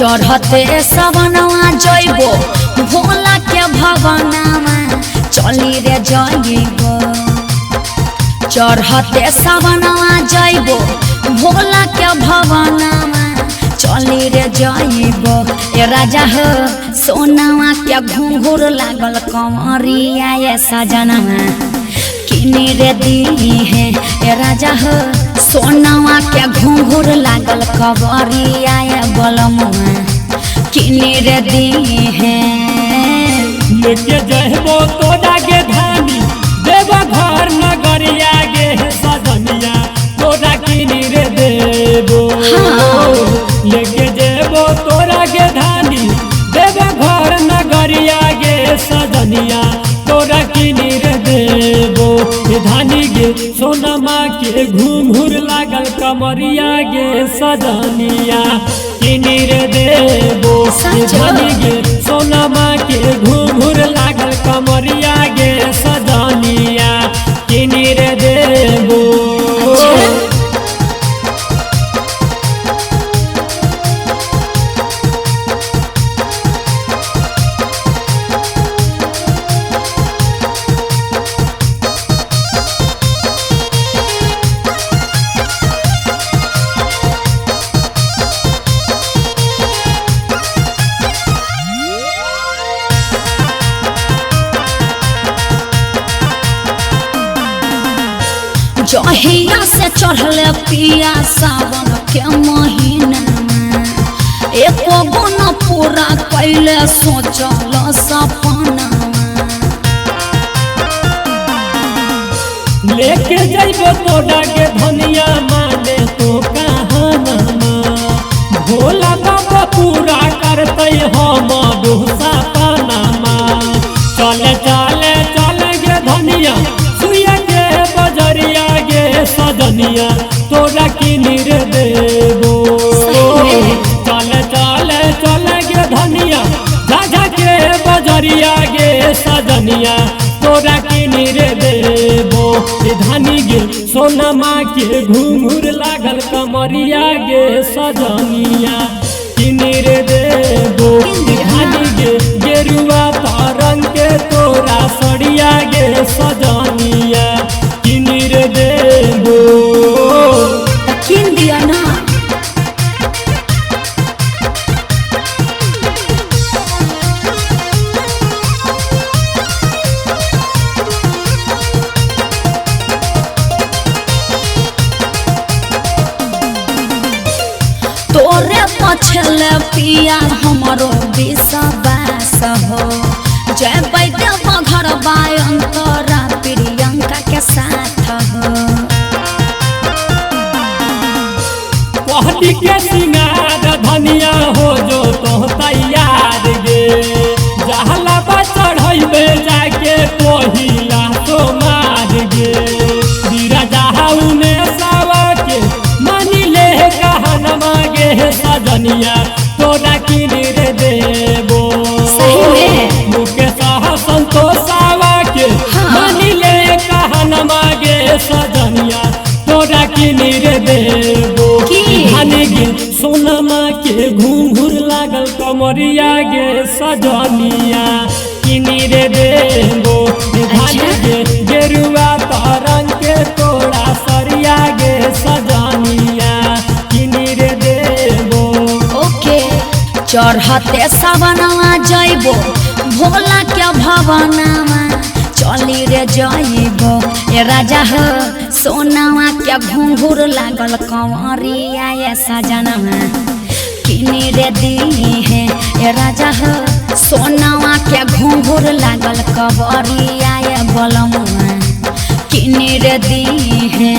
चढ़ते सवनवा जइबो भोला के भवनमा चली रे जइबो। चढ़ते सवनवा जइबो भोला के भवनमा चली रे जइबो। ए राजा हो सोनावा के घुंघुर लागल कमरिया ये सजनवा किनी रे दी है। ए राजा हो सोनावा के घुंघुर लागल कमरिया ये बलमुआ किनी रे दी है। लेके जइबो तोरा के धानी देवा घर नगरिया गे सजनिया तोरा किनी रे देबो। लेके जइबो तोरा के धानी देवा घर नगरिया गे सजनिया तोरा किनी रे देबो। धानी गे सोनमा के घुंघुर लागल कमरिया गे सजनिया किनी रे देबो। धानी गे सोनमा के घुंघुर लागल कमरिया गे सजनिया किनी रे देबो। जहिया से चढ़ले पिया सावन के महीना एको गुण पूरा कैले सोचल सपना। लेके जइबो तोरा के धनिया माने तो कहानमा भोला बाबा पूरा करते हमरो सपनामा। चले चले चले गे धनिया सुइया के बजरिया गे सजनिया तोरा किनी रे देबो। चले चले चले गे धनिया झाझा के बजरिया गे सजनिया तोरा किनी रे देबो। धानी गे सोनमा के घुंघुर लागल कमरिया गे सजनिया किनी रे देबो। धानी गे गेरुआ रंग के तोरा सड़िया गे सजनिया किनी रे देबो। किन दिया ना तोरे पछले पिया हमारो विश्वास हो। जय बैदेव घर अंतरा प्रियंका के साथ हो। पहटी के सिंगार धनिया हो जो तो तैयार गे जहला चढ़े जाके पहिला तो मार गे। बीरा जहाउने सावा के मानी ले कहनमा गे सजनिया तोरा किनी रे देबो। मुकेश संतोषावा के मानी ले कहनमा गे सजनिया तोरा किनी रे देबो। धानी गे सोनमा के घुंघुर लागल कमरिया गे सजनिया किनी रे देबो। धानी गे गेरुआ रंग के तोरा सरिया गे सजनिया किनी रे देबो। ओके चढ़ते सवनवा जइबो भोला के भवनमा चली रे जइबो। ए राजा हो सोनावा के घुंघुर लागल कंवरिया ये सजनवा किनी रे दी है। ए राजा हो सोनावा के घुंघुर लागल कंवरिया ये बलमुआ किनी रे दी है।